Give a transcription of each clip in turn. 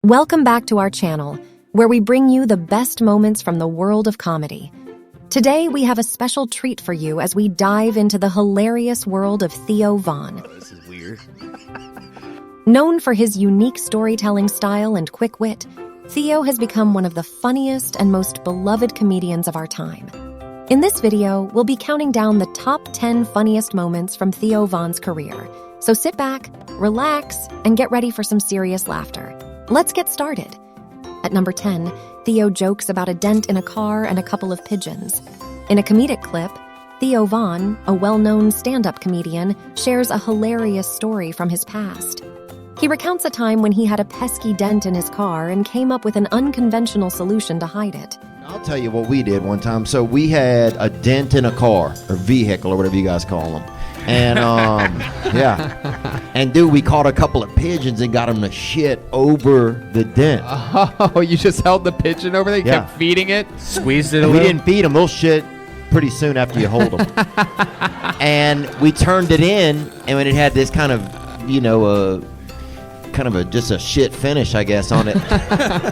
Welcome back to our channel, where we bring you the best moments from the world of comedy. Today, we have a special treat for you as we dive into the hilarious world of Theo Von. Oh, this is weird. Known for his unique storytelling style and quick wit, Theo has become one of the funniest and most beloved comedians of our time. In this video, we'll be counting down the top 10 funniest moments from Theo Von's career. So sit back, relax, and get ready for some serious laughter. Let's get started. At number 10, Theo jokes about a dent in a car and a couple of pigeons. In a comedic clip, Theo Von, a well-known stand-up comedian, shares a hilarious story from his past. He recounts a time when he had a pesky dent in his car and came up with an unconventional solution to hide it. I'll tell you what we did one time. So we had a dent in a car, or vehicle, or whatever you guys call them. And, yeah. And, dude, we caught a couple of pigeons and got them to shit over the dent. Oh, you just held the pigeon over there? You kept feeding it? Squeezed it a We little? didn't feed them. They'll shit pretty soon after you hold them. And we turned it in, and when it had this kind of, just a shit finish, I guess, on it.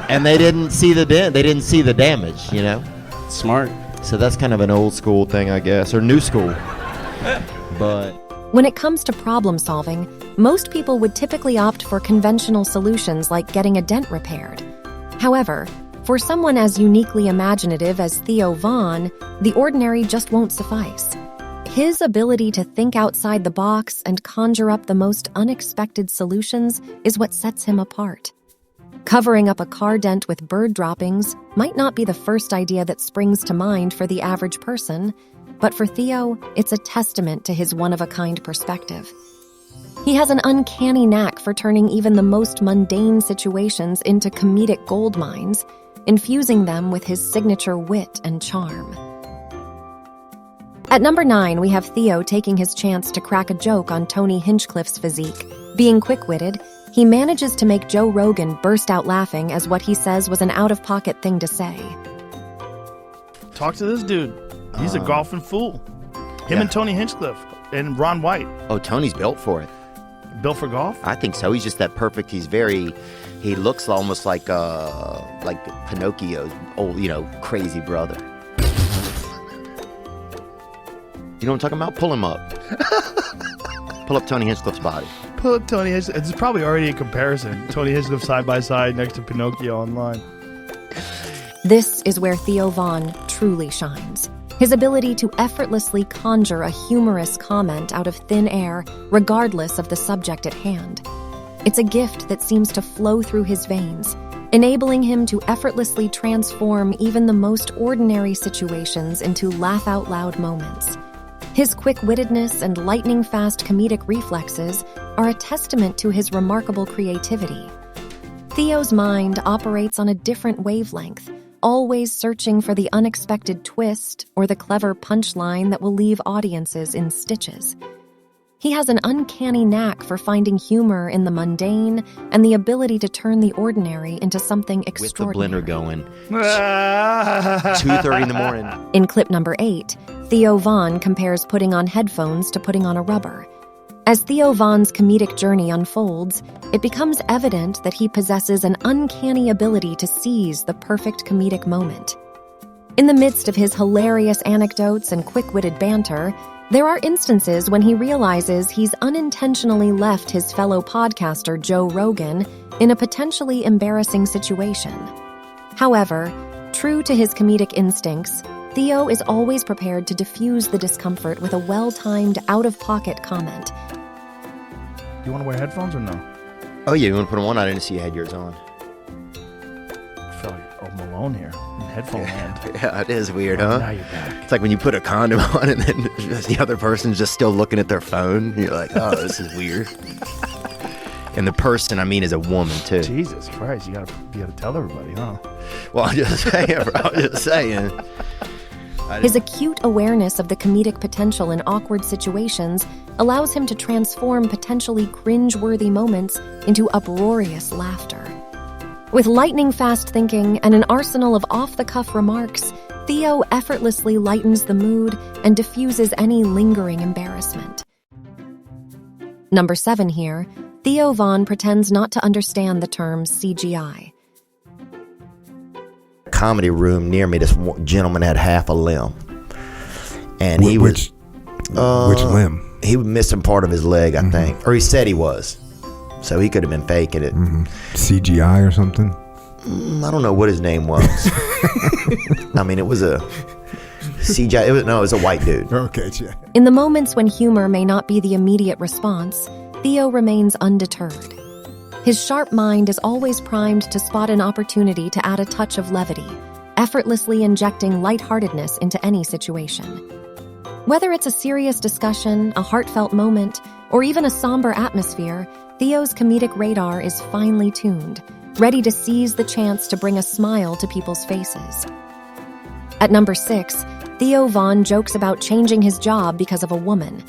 And they didn't see the dent. They didn't see the damage, Smart. So that's kind of an old school thing, I guess, or new school. But when it comes to problem solving, most people would typically opt for conventional solutions like getting a dent repaired. However, for someone as uniquely imaginative as Theo Von, the ordinary just won't suffice. His ability to think outside the box and conjure up the most unexpected solutions is what sets him apart. Covering up a car dent with bird droppings might not be the first idea that springs to mind for the average person, but for Theo, it's a testament to his one-of-a-kind perspective. He has an uncanny knack for turning even the most mundane situations into comedic gold mines, infusing them with his signature wit and charm. At number 9, we have Theo taking his chance to crack a joke on Tony Hinchcliffe's physique. Being quick-witted, he manages to make Joe Rogan burst out laughing as what he says was an out-of-pocket thing to say. Talk to this dude. He's a golfing fool. Him and Tony Hinchcliffe and Ron White. Oh, Tony's built for it. Built for golf? I think so. He's just that perfect. He looks almost like Pinocchio's old, crazy brother. You know what I'm talking about? Pull him up. Pull up Tony Hinchcliffe's body. Pull up Tony Hinchcliffe. It's probably already a comparison. Tony Hinchcliffe side by side next to Pinocchio online. This is where Theo Von truly shines. His ability to effortlessly conjure a humorous comment out of thin air, regardless of the subject at hand. It's a gift that seems to flow through his veins, enabling him to effortlessly transform even the most ordinary situations into laugh-out-loud moments. His quick-wittedness and lightning-fast comedic reflexes are a testament to his remarkable creativity. Theo's mind operates on a different wavelength, always searching for the unexpected twist or the clever punchline that will leave audiences in stitches. He has an uncanny knack for finding humor in the mundane and the ability to turn the ordinary into something extraordinary. With the blender going. 2:30 in the morning. In clip number 8, Theo Von compares putting on headphones to putting on a rubber. As Theo Von's comedic journey unfolds, it becomes evident that he possesses an uncanny ability to seize the perfect comedic moment. In the midst of his hilarious anecdotes and quick-witted banter, there are instances when he realizes he's unintentionally left his fellow podcaster Joe Rogan in a potentially embarrassing situation. However, true to his comedic instincts, Theo is always prepared to diffuse the discomfort with a well-timed, out-of-pocket comment. You want to wear headphones or no? Oh, yeah, you want to put them on? I didn't see you had yours on. I feel like I'm alone here in headphone land. Yeah, it is weird, huh? Now you're back. It's like when you put a condom on and then the other person's just still looking at their phone. You're like, oh, this is weird. And the person, is a woman, too. Jesus Christ, you gotta tell everybody, huh? Well, I'm just saying, bro. I'm just saying. His acute awareness of the comedic potential in awkward situations allows him to transform potentially cringe-worthy moments into uproarious laughter. With lightning-fast thinking and an arsenal of off-the-cuff remarks, Theo effortlessly lightens the mood and diffuses any lingering embarrassment. Number 7 here, Theo Von pretends not to understand the term CGI. Comedy room near me, this gentleman had half a limb. And he was... Which limb? He was missing part of his leg, I think. Or he said he was. So he could have been faking it. CGI or something? I don't know what his name was. I mean, it was a CGI. It was a white dude. Okay, yeah. In the moments when humor may not be the immediate response, Theo remains undeterred. His sharp mind is always primed to spot an opportunity to add a touch of levity, effortlessly injecting lightheartedness into any situation. Whether it's a serious discussion, a heartfelt moment, or even a somber atmosphere, Theo's comedic radar is finely tuned, ready to seize the chance to bring a smile to people's faces. At number 6, Theo Von jokes about changing his job because of a woman.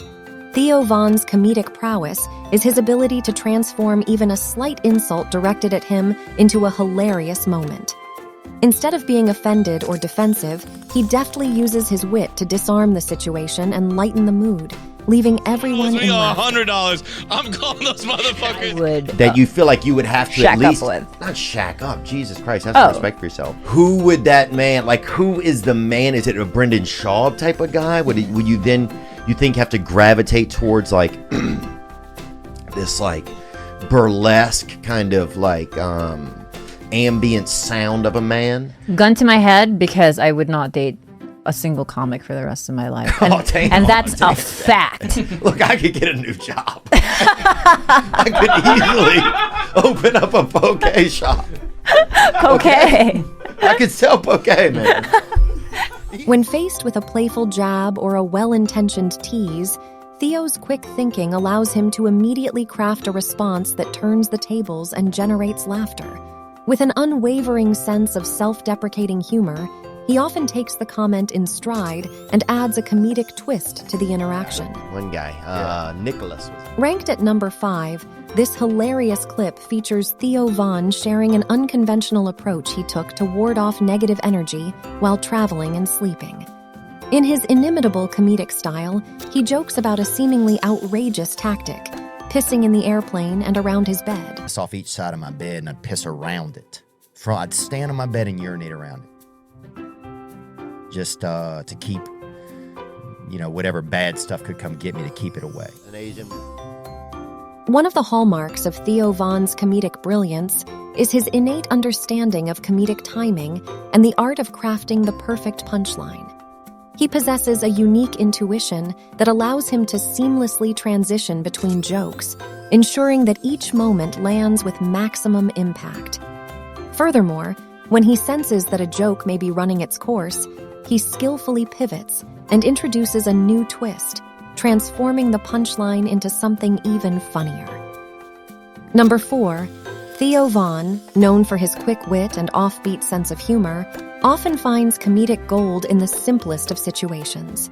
Theo Von's comedic prowess is his ability to transform even a slight insult directed at him into a hilarious moment. Instead of being offended or defensive, he deftly uses his wit to disarm the situation and lighten the mood, leaving everyone in laughter. $100. I'm calling those motherfuckers. Would That you feel like you would have to shack at least... up with. Not shack up. Jesus Christ. Have some respect for yourself. Who would that man... Like, who is the man? Is it a Brendan Schaub type of guy? Would you then... You think have to gravitate towards, like, this, like, burlesque kind of, like, ambient sound of a man? Gun to my head, because I would not date a single comic for the rest of my life. And, that's a fact. Look, I could get a new job. I could easily open up a bouquet shop. Okay. I could sell bouquet, man. When faced with a playful jab or a well-intentioned tease, Theo's quick thinking allows him to immediately craft a response that turns the tables and generates laughter. With an unwavering sense of self-deprecating humor, he often takes the comment in stride and adds a comedic twist to the interaction. One guy, Nicholas. Ranked at number 5, this hilarious clip features Theo Von sharing an unconventional approach he took to ward off negative energy while traveling and sleeping. In his inimitable comedic style, he jokes about a seemingly outrageous tactic, pissing in the airplane and around his bed. Piss off each side of my bed and I'd piss around it. I'd stand on my bed and urinate around it. Just to keep, whatever bad stuff could come get me, to keep it away. An Asian. One of the hallmarks of Theo Von's comedic brilliance is his innate understanding of comedic timing and the art of crafting the perfect punchline. He possesses a unique intuition that allows him to seamlessly transition between jokes, ensuring that each moment lands with maximum impact. Furthermore, when he senses that a joke may be running its course, he skillfully pivots and introduces a new twist, transforming the punchline into something even funnier. Number 4, Theo Von, known for his quick wit and offbeat sense of humor, often finds comedic gold in the simplest of situations.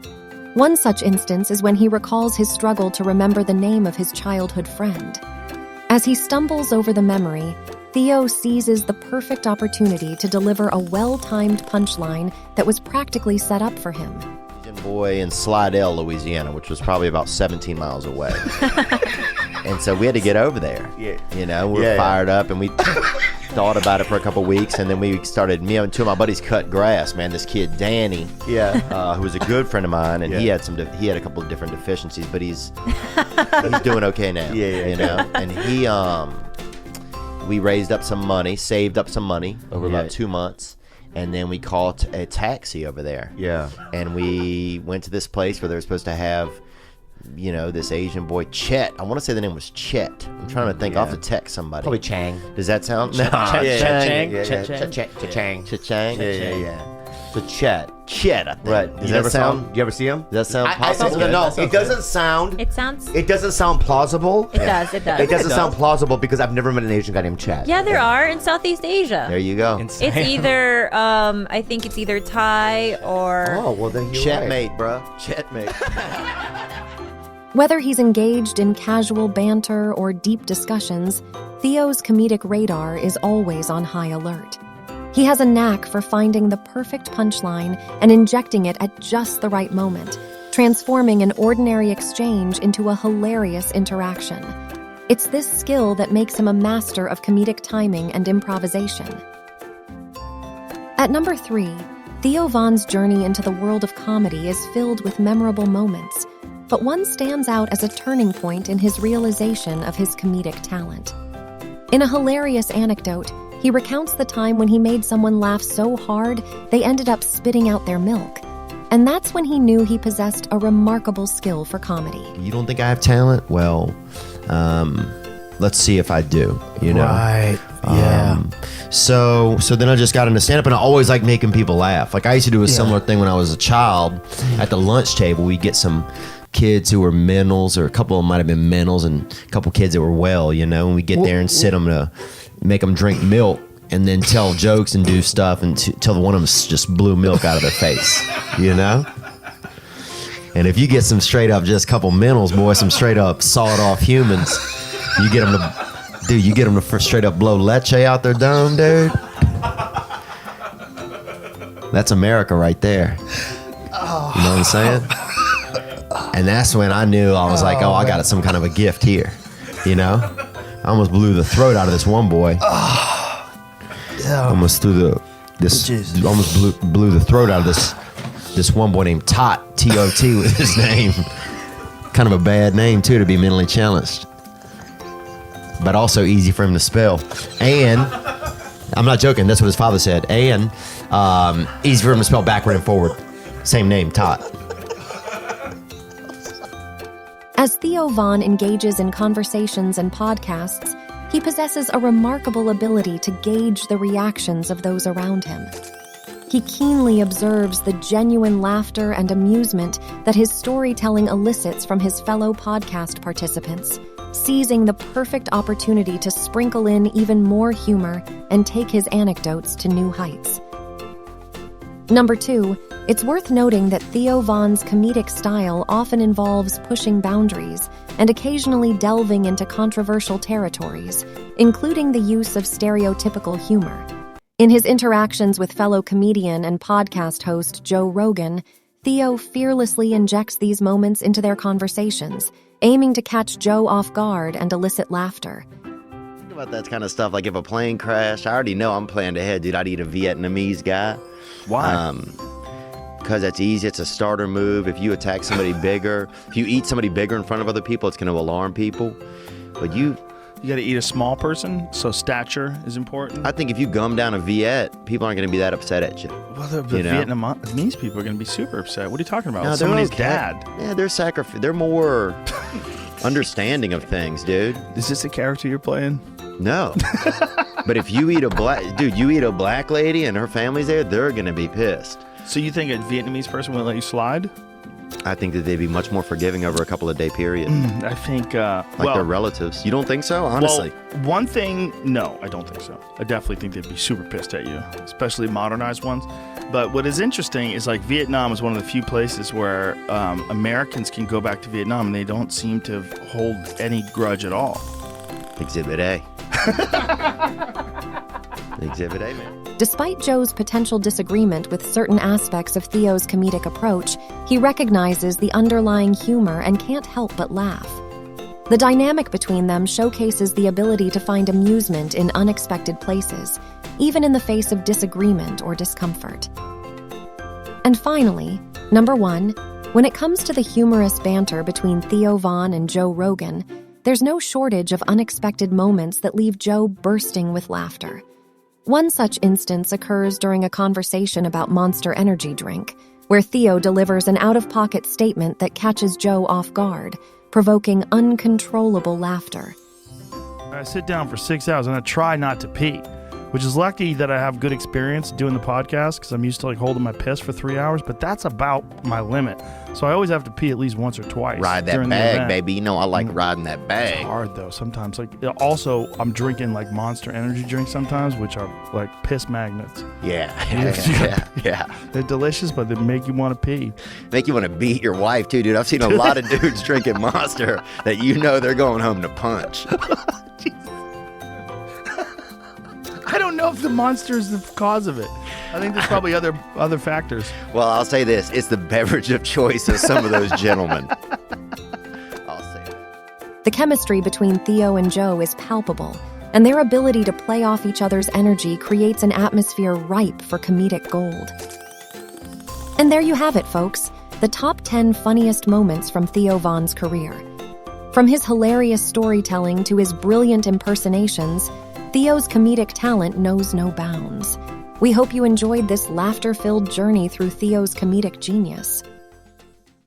One such instance is when he recalls his struggle to remember the name of his childhood friend. As he stumbles over the memory, Theo seizes the perfect opportunity to deliver a well-timed punchline that was practically set up for him. Asian boy in Slidell, Louisiana, which was probably about 17 miles away. And so we had to get over there. Yeah. We were fired up, and we thought about it for a couple weeks, and then we started, me and two of my buddies cut grass, man. This kid, Danny, who was a good friend of mine, and he had a couple of different deficiencies, but he's doing okay now. And he, we raised up some money, saved up some money over about 2 months, and then we called a taxi over there. Yeah. And we went to this place where they were supposed to have, this Asian boy, Chet. I want to say the name was Chet. I'm trying to think. I'll have to text somebody. Probably Chang. Does that sound? No. Chang. Yeah. So Chet, I think. Right. Does that sound? Do you ever see him? Does that sound I possible? no, it doesn't sound. It sounds. It doesn't sound plausible. It does. It does. It doesn't sound plausible because I've never met an Asian guy named Chad. Yeah, there are in Southeast Asia. There you go. It's either, I think it's either Thai or... Oh, well then you're Chetmate, right. bro. Chetmate. Whether he's engaged in casual banter or deep discussions, Theo's comedic radar is always on high alert. He has a knack for finding the perfect punchline and injecting it at just the right moment, transforming an ordinary exchange into a hilarious interaction. It's this skill that makes him a master of comedic timing and improvisation. At number 3, Theo Von's journey into the world of comedy is filled with memorable moments, but one stands out as a turning point in his realization of his comedic talent. In a hilarious anecdote, he recounts the time when he made someone laugh so hard they ended up spitting out their milk. And that's when he knew he possessed a remarkable skill for comedy. You don't think I have talent? Well, let's see if I do, you know? Right. Yeah. So then I just got into stand-up, and I always like making people laugh. Like I used to do a similar thing when I was a child. At the lunch table, we'd get some kids who were mentals, or a couple of them might have been mentals, and a couple kids that were well, you know, and we get there and sit them to make them drink milk and then tell jokes and do stuff until one of them just blew milk out of their face, you know? And if you get some straight up, just a couple mentals, boy, some straight up sawed off humans, you get them to straight up blow leche out their dome, dude. That's America right there. You know what I'm saying? And that's when I knew I was like, I got some kind of a gift here, you know? I almost blew the throat out of this one boy. Almost blew the throat out of this one boy named Tot, T-O-T was his name. Kind of a bad name too to be mentally challenged, but also easy for him to spell. And I'm not joking, that's what his father said. And easy for him to spell backward and forward. Same name, Tot. As Theo Von engages in conversations and podcasts, he possesses a remarkable ability to gauge the reactions of those around him. He keenly observes the genuine laughter and amusement that his storytelling elicits from his fellow podcast participants, seizing the perfect opportunity to sprinkle in even more humor and take his anecdotes to new heights. Number 2, it's worth noting that Theo Von's comedic style often involves pushing boundaries and occasionally delving into controversial territories, including the use of stereotypical humor. In his interactions with fellow comedian and podcast host Joe Rogan, Theo fearlessly injects these moments into their conversations, aiming to catch Joe off guard and elicit laughter. Think about that kind of stuff, like if a plane crashed, I already know I'm planned ahead, dude. I'd eat a Vietnamese guy. Why? Because that's easy. It's a starter move. If you attack somebody bigger, if you eat somebody bigger in front of other people, it's going to alarm people. But you got to eat a small person, so stature is important. I think if you gum down a Viet, people aren't going to be that upset at you. Well, the Vietnamese people are going to be super upset. What are you talking about? No, Somebody's okay. dad. Yeah, they're more understanding of things, dude. Is this a character you're playing? No. But if you eat a black lady and her family's there, they're going to be pissed. So you think a Vietnamese person would let you slide? I think that they'd be much more forgiving over a couple of day period. I think, their relatives. You don't think so? Honestly. Well, one thing, no, I don't think so. I definitely think they'd be super pissed at you, especially modernized ones. But what is interesting is like Vietnam is one of the few places where Americans can go back to Vietnam and they don't seem to hold any grudge at all. Exhibit A. Exhibit A, man. Despite Joe's potential disagreement with certain aspects of Theo's comedic approach, he recognizes the underlying humor and can't help but laugh. The dynamic between them showcases the ability to find amusement in unexpected places, even in the face of disagreement or discomfort. And finally, number 1, when it comes to the humorous banter between Theo Von and Joe Rogan, there's no shortage of unexpected moments that leave Joe bursting with laughter. One such instance occurs during a conversation about Monster Energy drink, where Theo delivers an out-of-pocket statement that catches Joe off guard, provoking uncontrollable laughter. I sit down for 6 hours and I try not to pee, which is lucky that I have good experience doing the podcast because I'm used to like holding my piss for 3 hours, but that's about my limit. So I always have to pee at least once or twice. Ride that bag, baby. You know I like riding that bag. It's hard though sometimes. Like also, I'm drinking like Monster Energy drinks sometimes, which are like piss magnets. Yeah. They're delicious, but they make you want to pee. Make you want to beat your wife too, dude. I've seen a lot of dudes drinking Monster that you know they're going home to punch. I don't know if the Monster is the cause of it. I think there's probably other factors. Well, I'll say this. It's the beverage of choice of some of those gentlemen. I'll say that. The chemistry between Theo and Joe is palpable, and their ability to play off each other's energy creates an atmosphere ripe for comedic gold. And there you have it, folks, the top 10 funniest moments from Theo Von's career. From his hilarious storytelling to his brilliant impersonations, Theo's comedic talent knows no bounds. We hope you enjoyed this laughter-filled journey through Theo's comedic genius.